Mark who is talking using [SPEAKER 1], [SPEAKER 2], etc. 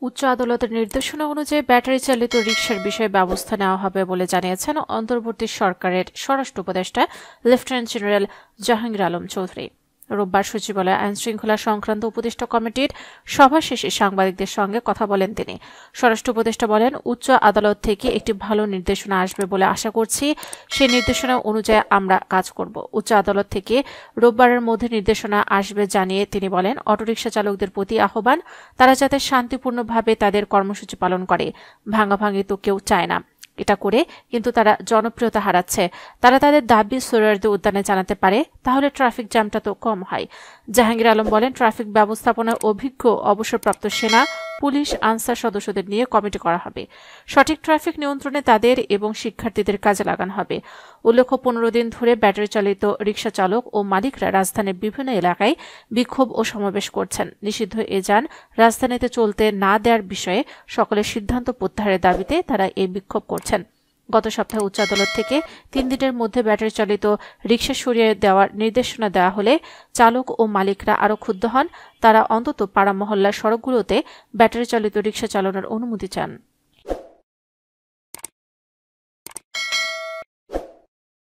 [SPEAKER 1] উচ্চ আদালতের নির্দেশনা অনুযায়ী ব্যাটারি চালিত রিকশার বিষয়ে ব্যবস্থা নেওয়া হবে বলে জানিয়েছেন অন্তর্বর্তী সরকারের স্বরাষ্ট্র উপদেষ্টা লেফটেন্যান্ট জেনারেল জাহাঙ্গীর আলম চৌধুরী। রোববার সচিবালয়ে আইনশৃঙ্খলা সংক্রান্ত উপদেষ্টা কমিটির সভা শেষে সাংবাদিকদের সঙ্গে কথা বলেন তিনি। স্বরাষ্ট্র উপদেষ্টা বলেন, উচ্চ আদালত থেকে একটি ভালো নির্দেশনা আসবে বলে আশা করছি। সেই নির্দেশনা অনুযায়ী আমরা কাজ করব। উচ্চ আদালত থেকে রোববারের মধ্যে নির্দেশনা আসবে জানিয়ে তিনি বলেন, অটোরিকশা চালকদের প্রতি আহ্বান, তারা যাতে শান্তিপূর্ণভাবে তাদের কর্মসূচি পালন করে। ভাঙাভাঙি তো কেউ চায় না, এটা করে কিন্তু তারা জনপ্রিয়তা হারাচ্ছে। তারা তাদের দাবি সোহরাওয়ার্দী উদ্যানে জানাতে পারে, তাহলে ট্রাফিক জ্যামটা তো কম হয়। জাহাঙ্গীর আলম বলেন, ট্রাফিক ব্যবস্থাপনায় অভিজ্ঞ অবসরপ্রাপ্ত সেনা, পুলিশ, আনসার সদস্যদের নিয়ে কমিটি করা হবে। সঠিক ট্রাফিক নিয়ন্ত্রণে তাদের এবং শিক্ষার্থীদের কাজে লাগানো হবে। উল্লেখ্য, 15 দিন ধরে ব্যাটারি চালিত রিকশা চালক ও মালিকরা রাজধানীর বিভিন্ন এলাকায় বিক্ষোভ ও সমাবেশ করছেন। নিষিদ্ধ এ যান রাজধানীতে চলতে না দেওয়ার বিষয়ে সকলের সিদ্ধান্ত প্রত্যাহারের দাবিতে তারা এই বিক্ষোভ করছেন। গত সপ্তাহে উচ্চ আদালত থেকে 3 দিনের মধ্যে ব্যাটারি চালিত রিকশা সরিয়ে দেওয়ার নির্দেশনা দেওয়া হলে চালক ও মালিকরা আরও ক্ষুব্ধ হন। তারা অন্তত পাড়া মহল্লার সড়কগুলোতে ব্যাটারি চালিত রিকশা চালানোর অনুমতি চান।